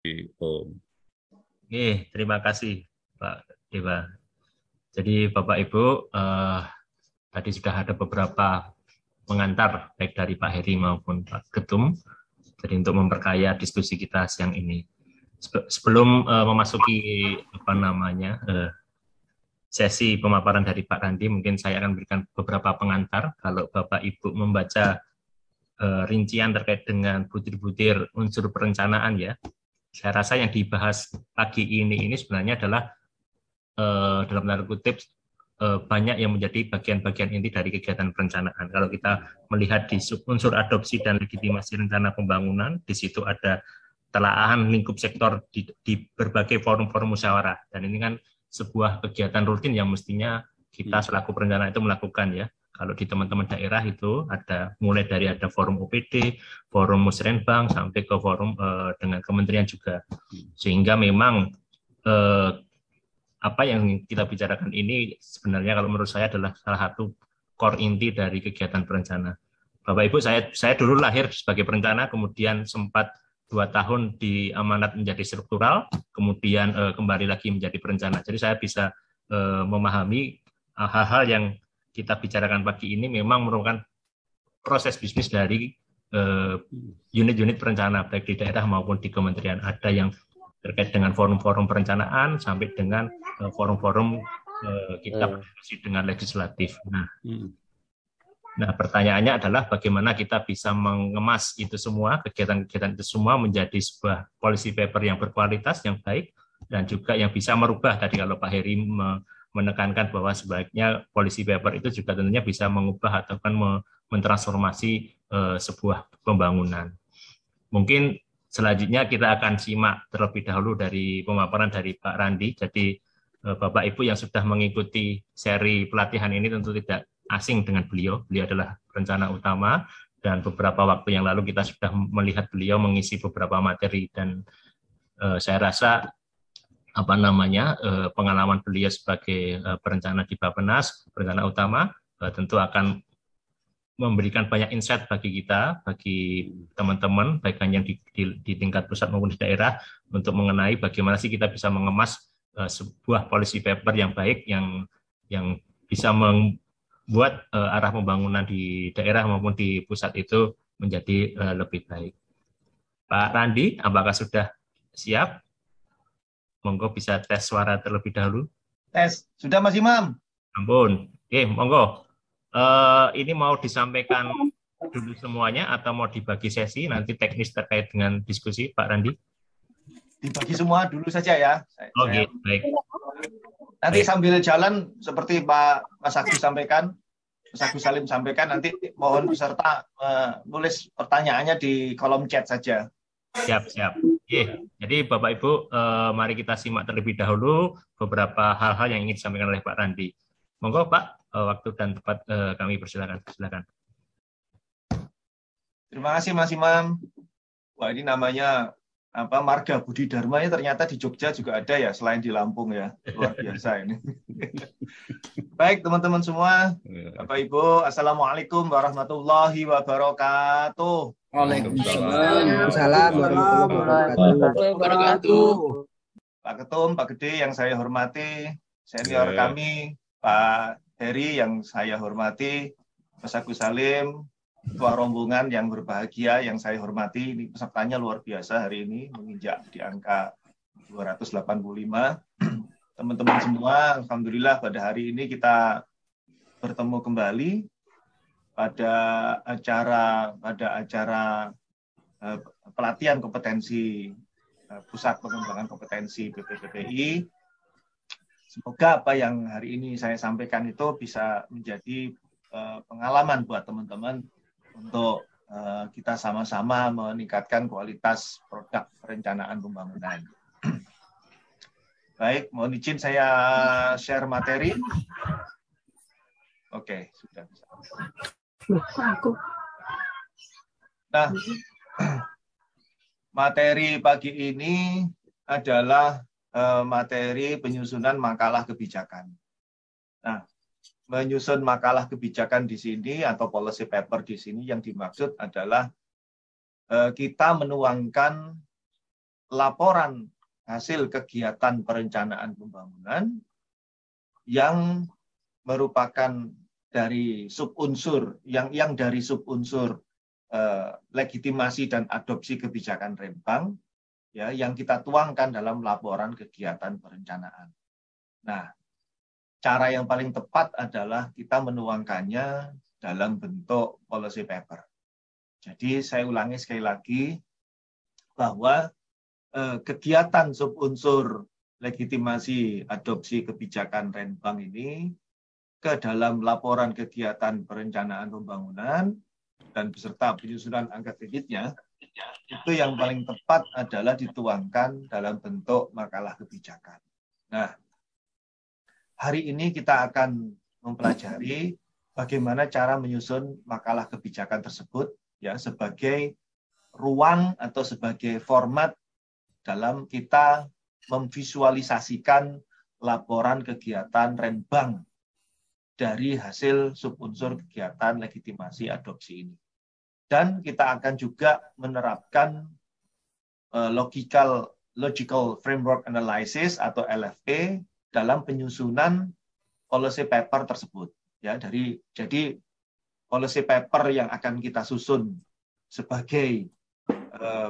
Om. Terima kasih Pak Dewa. Jadi Bapak Ibu, tadi sudah ada beberapa pengantar baik dari Pak Heri maupun Pak Ketum. Jadi untuk memperkaya diskusi kita siang ini. Sebelum memasuki sesi pemaparan dari Pak Randi, mungkin saya akan berikan beberapa pengantar. Kalau Bapak Ibu membaca rincian terkait dengan butir-butir unsur perencanaan ya, saya rasa yang dibahas pagi ini sebenarnya adalah dalam tanda kutip banyak yang menjadi bagian-bagian inti dari kegiatan perencanaan. Kalau kita melihat di unsur adopsi dan legitimasi rencana pembangunan, di situ ada telaahan lingkup sektor di berbagai forum-forum musyawarah. Dan ini kan sebuah kegiatan rutin yang mestinya kita selaku perencana itu melakukan ya. Kalau di teman-teman daerah itu ada mulai dari ada forum OPD, forum musrenbang sampai ke forum dengan kementerian juga. Sehingga memang apa yang kita bicarakan ini sebenarnya kalau menurut saya adalah salah satu core inti dari kegiatan perencana. Bapak Ibu, saya dulu lahir sebagai perencana, kemudian sempat 2 tahun di amanat menjadi struktural, kemudian kembali lagi menjadi perencana. Jadi saya bisa memahami hal-hal yang kita bicarakan pagi ini memang merupakan proses bisnis dari unit-unit perencana, baik di daerah maupun di kementerian. Ada yang terkait dengan forum-forum perencanaan sampai dengan forum-forum kita berdiskusi dengan legislatif. Nah, pertanyaannya adalah bagaimana kita bisa mengemas itu semua, kegiatan-kegiatan itu semua menjadi sebuah policy paper yang berkualitas, yang baik, dan juga yang bisa merubah. Tadi kalau Pak Heri menekankan bahwa sebaiknya policy paper itu juga tentunya bisa mengubah atau kan mentransformasi sebuah pembangunan. Mungkin selanjutnya kita akan simak terlebih dahulu dari pemaparan dari Pak Randi. Jadi Bapak Ibu yang sudah mengikuti seri pelatihan ini tentu tidak asing dengan beliau. Beliau adalah perencana utama dan beberapa waktu yang lalu kita sudah melihat beliau mengisi beberapa materi dan saya rasa pengalaman beliau sebagai perencana di Bappenas, perencana utama tentu akan memberikan banyak insight bagi kita, bagi teman-teman, baik yang di tingkat pusat maupun di daerah, untuk mengenai bagaimana sih kita bisa mengemas sebuah policy paper yang baik, yang bisa membuat arah pembangunan di daerah maupun di pusat itu menjadi lebih baik. Pak Randi, apakah sudah siap? Monggo bisa tes suara terlebih dahulu. Tes, sudah Mas Imam? Ampun, monggo. Ini mau disampaikan dulu semuanya atau mau dibagi sesi nanti teknis terkait dengan diskusi Pak Randi? Dibagi semua dulu saja ya. Oke, baik. Nanti baik. Sambil jalan seperti Mas Agus sampaikan, Mas Agus Salim sampaikan, nanti mohon peserta nulis pertanyaannya di kolom chat saja. Siap. Jadi Bapak Ibu, mari kita simak terlebih dahulu beberapa hal-hal yang ingin disampaikan oleh Pak Randi. Monggo Pak, waktu dan tempat kami persilakan. Terima kasih Mas Imam. Wah, ini namanya Marga Budi Dharma ya, ternyata di Jogja juga ada ya, selain di Lampung ya. Luar biasa ini. Baik teman-teman semua, Bapak Ibu, Assalamualaikum warahmatullahi wabarakatuh. Waalaikumsalam warahmatullahi wabarakatuh. Pak Ketum, Pak Gede yang saya hormati, senior kami, Pak Heri yang saya hormati, Mas Agus Salim, ketua rombongan yang berbahagia yang saya hormati. Ini pesertanya luar biasa hari ini, menginjak di angka 285. Teman-teman semua, alhamdulillah pada hari ini kita bertemu kembali pada acara pelatihan kompetensi Pusat Pengembangan Kompetensi BPPTI. Semoga apa yang hari ini saya sampaikan itu bisa menjadi pengalaman buat teman-teman untuk kita sama-sama meningkatkan kualitas produk perencanaan pembangunan. Baik, mohon izin saya share materi. Oke, sudah bisa. Nah, materi pagi ini adalah materi penyusunan makalah kebijakan. Nah, menyusun makalah kebijakan di sini atau policy paper di sini yang dimaksud adalah kita menuangkan laporan hasil kegiatan perencanaan pembangunan yang merupakan dari subunsur yang dari subunsur legitimasi dan adopsi kebijakan Rembang, ya, yang kita tuangkan dalam laporan kegiatan perencanaan. Nah, cara yang paling tepat adalah kita menuangkannya dalam bentuk policy paper. Jadi saya ulangi sekali lagi bahwa kegiatan subunsur legitimasi adopsi kebijakan Rembang ini ke dalam laporan kegiatan perencanaan pembangunan dan beserta penyusunan angka kreditnya, itu yang paling tepat adalah dituangkan dalam bentuk makalah kebijakan. Nah, hari ini kita akan mempelajari bagaimana cara menyusun makalah kebijakan tersebut, ya, sebagai ruang atau sebagai format dalam kita memvisualisasikan laporan kegiatan Rembang dari hasil subunsur kegiatan legitimasi adopsi ini. Dan kita akan juga menerapkan logical framework analysis atau LFA dalam penyusunan policy paper tersebut. Ya, jadi policy paper yang akan kita susun sebagai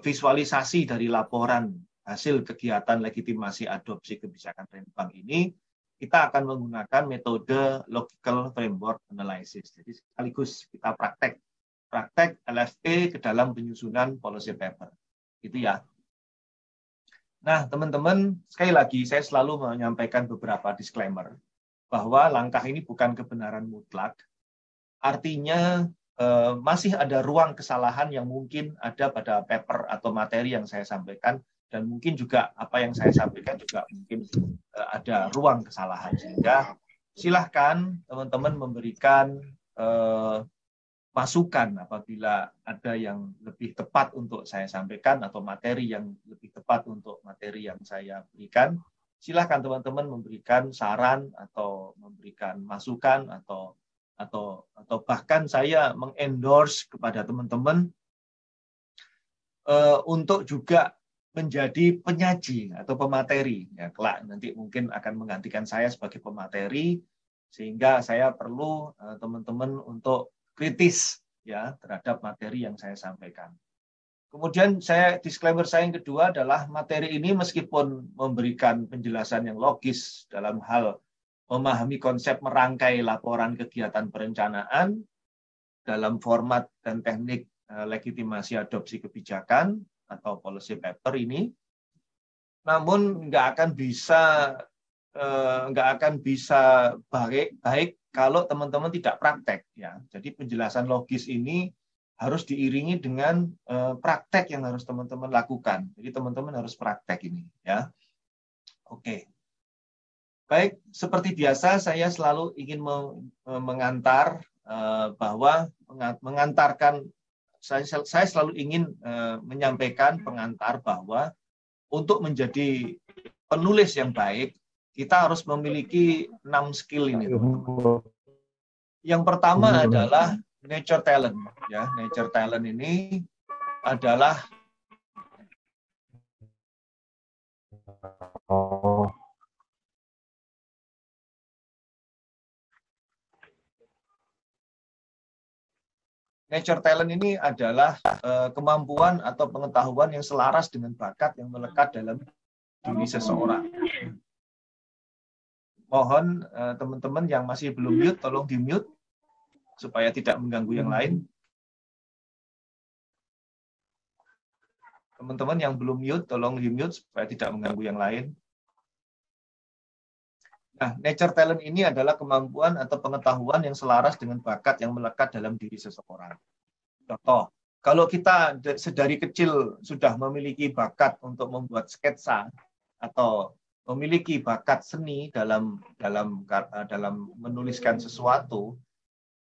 visualisasi dari laporan hasil kegiatan legitimasi adopsi kebijakan Rembang ini, kita akan menggunakan metode logical framework analysis. Jadi sekaligus kita praktek LFA ke dalam penyusunan policy paper. Itu ya. Nah, teman-teman, sekali lagi saya selalu menyampaikan beberapa disclaimer bahwa langkah ini bukan kebenaran mutlak. Artinya masih ada ruang kesalahan yang mungkin ada pada paper atau materi yang saya sampaikan, dan mungkin juga apa yang saya sampaikan juga mungkin ada ruang kesalahan. Sehingga silahkan teman-teman memberikan masukan apabila ada yang lebih tepat untuk saya sampaikan atau materi yang lebih tepat untuk materi yang saya berikan. Silahkan teman-teman memberikan saran atau memberikan masukan atau bahkan saya mengendorse kepada teman-teman untuk juga menjadi penyaji atau pemateri. Ya, kelak nanti mungkin akan menggantikan saya sebagai pemateri, sehingga saya perlu teman-teman untuk kritis, ya, terhadap materi yang saya sampaikan. Kemudian disclaimer saya yang kedua adalah materi ini meskipun memberikan penjelasan yang logis dalam hal memahami konsep merangkai laporan kegiatan perencanaan dalam format dan teknik legitimasi adopsi kebijakan atau policy paper ini, namun nggak akan bisa baik kalau teman-teman tidak praktek, ya. Jadi penjelasan logis ini harus diiringi dengan praktek yang harus teman-teman lakukan. Jadi teman-teman harus praktek ini, ya. Oke. Baik, seperti biasa saya selalu ingin mengantar bahwa mengantarkan saya selalu ingin menyampaikan pengantar bahwa untuk menjadi penulis yang baik, kita harus memiliki 6 skill ini, teman-teman. Yang pertama adalah nature talent, ya. Nature talent ini adalah kemampuan atau pengetahuan yang selaras dengan bakat yang melekat dalam diri seseorang. Mohon teman-teman yang masih belum mute, tolong di-mute supaya tidak mengganggu yang lain. Teman-teman yang belum mute, tolong di-mute supaya tidak mengganggu yang lain. Nah, nature talent ini adalah kemampuan atau pengetahuan yang selaras dengan bakat yang melekat dalam diri seseorang. Contoh, kalau kita sedari kecil sudah memiliki bakat untuk membuat sketsa atau memiliki bakat seni dalam menuliskan sesuatu,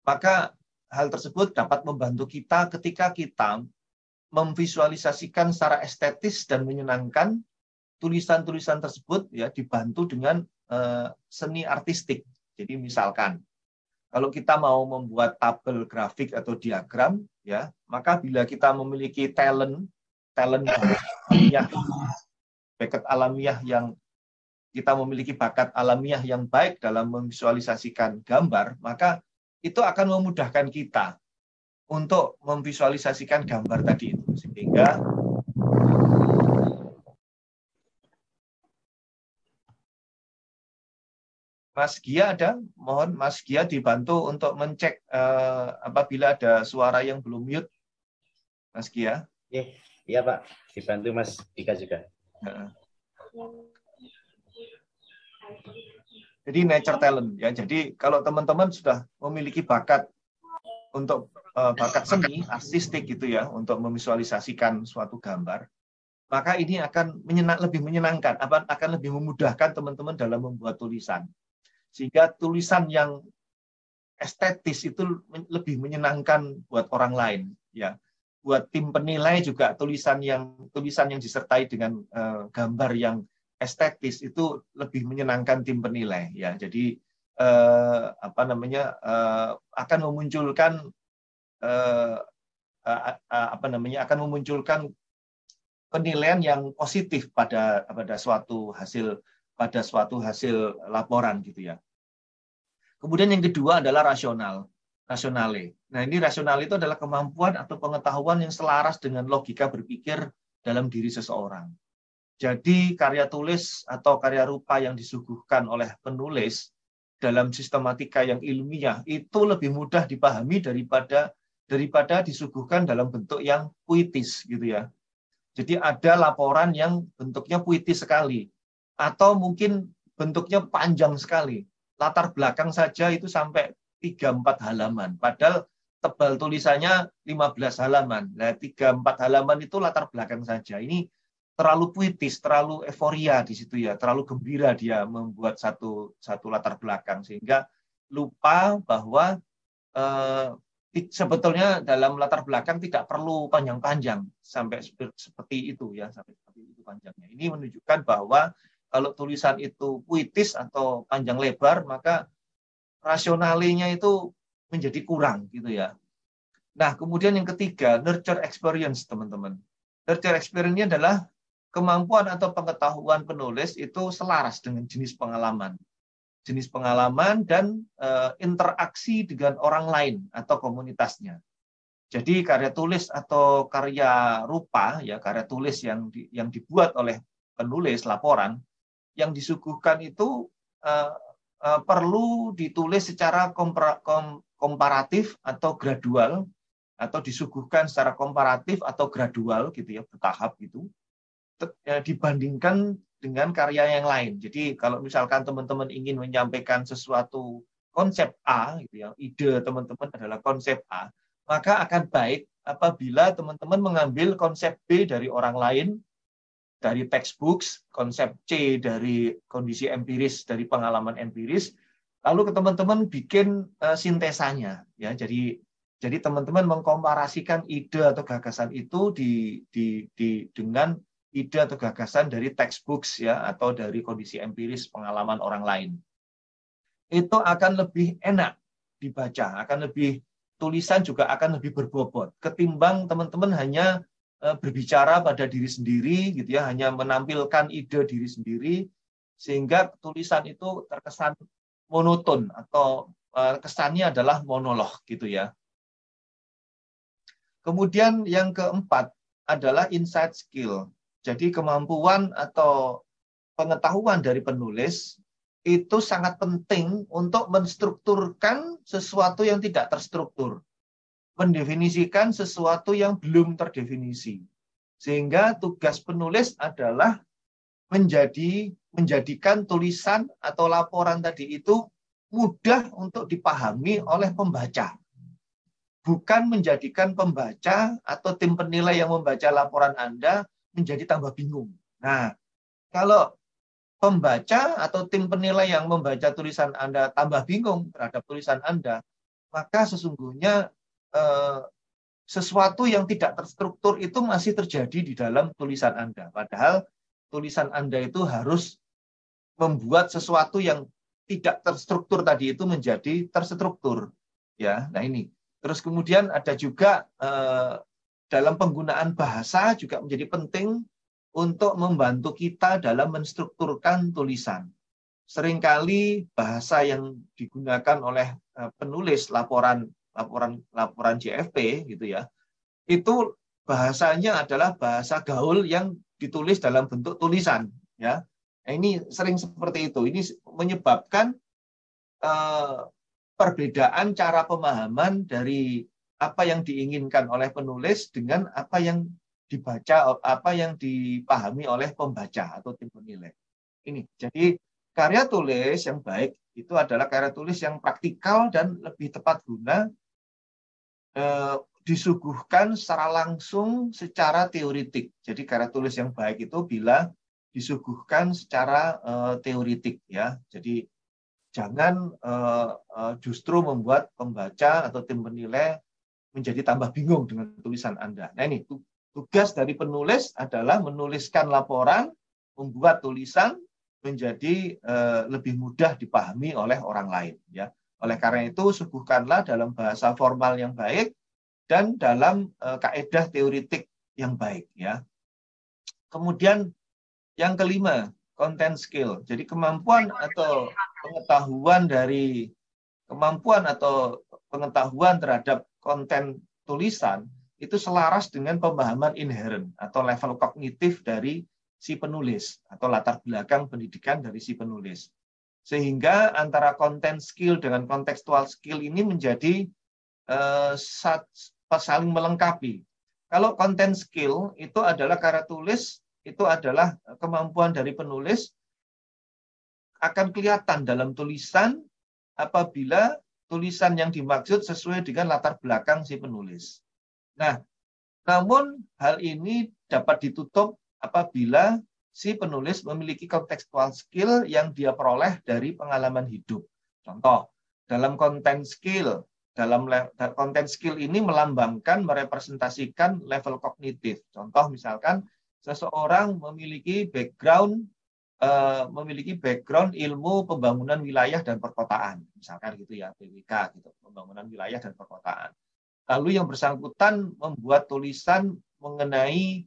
maka hal tersebut dapat membantu kita ketika kita memvisualisasikan secara estetis dan menyenangkan tulisan-tulisan tersebut, ya, dibantu dengan seni artistik. Jadi misalkan kalau kita mau membuat tabel grafik atau diagram, ya, maka bila kita memiliki talent alamiah, bakat alamiah yang kita memiliki bakat alamiah yang baik dalam memvisualisasikan gambar, maka itu akan memudahkan kita untuk memvisualisasikan gambar tadi itu. Sehingga Mas Gia ada, mohon Mas Gia dibantu untuk mencek apabila ada suara yang belum mute. Mas Gia. Iya Pak, dibantu Mas Dika juga. Jadi nature talent ya. Jadi kalau teman-teman sudah memiliki bakat untuk bakat seni, artistik gitu ya, untuk memvisualisasikan suatu gambar, maka ini akan lebih menyenangkan, akan lebih memudahkan teman-teman dalam membuat tulisan. Sehingga tulisan yang estetis itu lebih menyenangkan buat orang lain ya. Buat tim penilai juga tulisan yang disertai dengan gambar yang estetis itu lebih menyenangkan tim penilai ya. Jadi akan memunculkan akan memunculkan penilaian yang positif pada suatu hasil laporan gitu ya. Kemudian yang kedua adalah rasionale. Nah, ini rasional itu adalah kemampuan atau pengetahuan yang selaras dengan logika berpikir dalam diri seseorang. Jadi karya tulis atau karya rupa yang disuguhkan oleh penulis dalam sistematika yang ilmiah itu lebih mudah dipahami daripada disuguhkan dalam bentuk yang puitis gitu ya. Jadi ada laporan yang bentuknya puitis sekali atau mungkin bentuknya panjang sekali. Latar belakang saja itu sampai 3-4 halaman. Padahal tebal tulisannya 15 halaman. Nah, 3-4 halaman itu latar belakang saja. Ini terlalu puitis, terlalu euforia di situ ya, terlalu gembira dia membuat satu latar belakang sehingga lupa bahwa sebetulnya dalam latar belakang tidak perlu panjang-panjang sampai seperti itu ya, sampai seperti itu panjangnya. Ini menunjukkan bahwa kalau tulisan itu puitis atau panjang lebar, maka rasionalnya itu menjadi kurang gitu ya. Nah, kemudian yang ketiga, nurture experience, teman-teman. Nurture experience-nya adalah kemampuan atau pengetahuan penulis itu selaras dengan jenis pengalaman. Jenis pengalaman dan interaksi dengan orang lain atau komunitasnya. Jadi karya tulis atau karya rupa, ya karya tulis yang dibuat oleh penulis laporan, yang disuguhkan itu perlu ditulis secara komparatif atau gradual, atau disuguhkan secara komparatif atau gradual gitu ya, bertahap gitu, dibandingkan dengan karya yang lain. Jadi kalau misalkan teman-teman ingin menyampaikan sesuatu konsep A gitu ya, ide teman-teman adalah konsep A, maka akan baik apabila teman-teman mengambil konsep B dari orang lain, dari textbooks, konsep C dari kondisi empiris, dari pengalaman empiris, lalu teman-teman bikin sintesanya ya. Jadi teman-teman mengkomparasikan ide atau gagasan itu dengan ide atau gagasan dari textbooks ya, atau dari kondisi empiris pengalaman orang lain. Itu akan lebih enak dibaca, tulisan juga akan lebih berbobot ketimbang teman-teman hanya berbicara pada diri sendiri gitu ya, hanya menampilkan ide diri sendiri, sehingga tulisan itu terkesan monoton atau kesannya adalah monolog gitu ya. Kemudian yang keempat adalah insight skill. Jadi kemampuan atau pengetahuan dari penulis itu sangat penting untuk menstrukturkan sesuatu yang tidak terstruktur, mendefinisikan sesuatu yang belum terdefinisi. Sehingga tugas penulis adalah menjadikan tulisan atau laporan tadi itu mudah untuk dipahami oleh pembaca. Bukan menjadikan pembaca atau tim penilai yang membaca laporan Anda menjadi tambah bingung. Nah, kalau pembaca atau tim penilai yang membaca tulisan Anda tambah bingung terhadap tulisan Anda, maka sesungguhnya sesuatu yang tidak terstruktur itu masih terjadi di dalam tulisan Anda. Padahal tulisan Anda itu harus membuat sesuatu yang tidak terstruktur tadi itu menjadi terstruktur. Ya, nah ini. Terus kemudian ada juga dalam penggunaan bahasa juga menjadi penting untuk membantu kita dalam menstrukturkan tulisan. Seringkali bahasa yang digunakan oleh penulis laporan JFP gitu ya, itu bahasanya adalah bahasa gaul yang ditulis dalam bentuk tulisan ya. Nah, ini sering seperti itu. Ini menyebabkan perbedaan cara pemahaman dari apa yang diinginkan oleh penulis dengan apa yang dibaca, apa yang dipahami oleh pembaca atau tim penilai. Ini jadi karya tulis yang baik itu adalah karya tulis yang praktikal dan lebih tepat guna, disuguhkan secara langsung secara teoritik. Jadi karya tulis yang baik itu bila disuguhkan secara teoritik ya. Jadi jangan justru membuat pembaca atau tim penilai menjadi tambah bingung dengan tulisan Anda. Nah ini tugas dari penulis adalah menuliskan laporan, membuat tulisan menjadi lebih mudah dipahami oleh orang lain ya. Oleh karena itu suguhkanlah dalam bahasa formal yang baik dan dalam kaedah teoritik yang baik ya. Kemudian yang kelima, content skill. Jadi kemampuan atau pengetahuan terhadap konten tulisan itu selaras dengan pemahaman inherent atau level kognitif dari si penulis atau latar belakang pendidikan dari si penulis. Sehingga antara content skill dengan contextual skill ini menjadi saling melengkapi. Kalau content skill itu adalah karya tulis, itu adalah kemampuan dari penulis, akan kelihatan dalam tulisan apabila tulisan yang dimaksud sesuai dengan latar belakang si penulis. Nah, namun hal ini dapat ditutup apabila si penulis memiliki contextual skill yang dia peroleh dari pengalaman hidup. Contoh, dalam content skill ini melambangkan, merepresentasikan level kognitif. Contoh misalkan seseorang memiliki background ilmu pembangunan wilayah dan perkotaan, misalkan gitu ya, PWK gitu, pembangunan wilayah dan perkotaan. Lalu yang bersangkutan membuat tulisan mengenai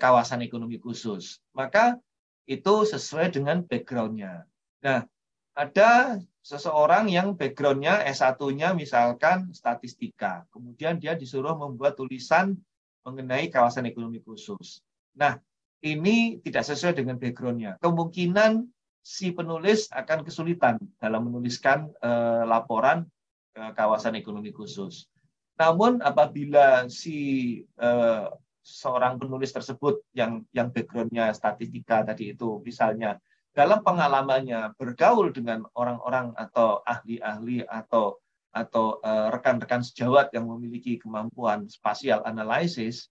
kawasan ekonomi khusus, maka itu sesuai dengan background-nya. Nah, ada seseorang yang background-nya S1-nya misalkan statistika, kemudian dia disuruh membuat tulisan mengenai kawasan ekonomi khusus. Nah, ini tidak sesuai dengan background-nya. Kemungkinan si penulis akan kesulitan dalam menuliskan laporan kawasan ekonomi khusus. Namun apabila seorang penulis tersebut yang background-nya statistika tadi itu, misalnya dalam pengalamannya bergaul dengan orang-orang atau ahli-ahli atau rekan-rekan sejawat yang memiliki kemampuan spatial analysis,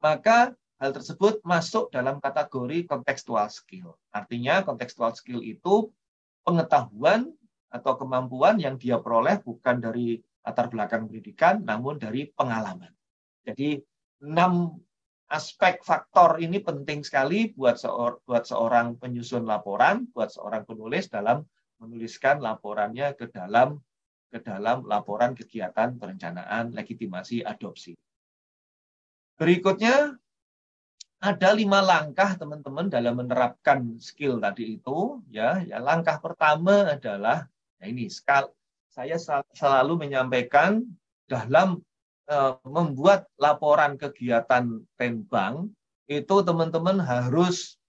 maka hal tersebut masuk dalam kategori contextual skill. Artinya contextual skill itu pengetahuan atau kemampuan yang dia peroleh bukan dari latar belakang pendidikan, namun dari pengalaman. Jadi 6 aspek faktor ini penting sekali buat seorang penyusun laporan, buat seorang penulis dalam menuliskan laporannya ke dalam laporan kegiatan perencanaan legitimasi adopsi. Berikutnya ada 5 langkah teman-teman dalam menerapkan skill tadi itu ya. Langkah pertama adalah ini saya selalu menyampaikan dalam membuat laporan kegiatan Renbang itu teman-teman harus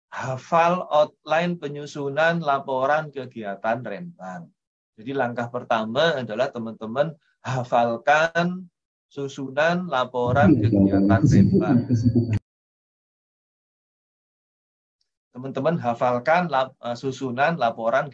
hafal outline penyusunan laporan kegiatan Renbang. Jadi langkah pertama adalah teman-teman hafalkan susunan laporan kegiatan Renbang. Teman-teman hafalkan susunan laporan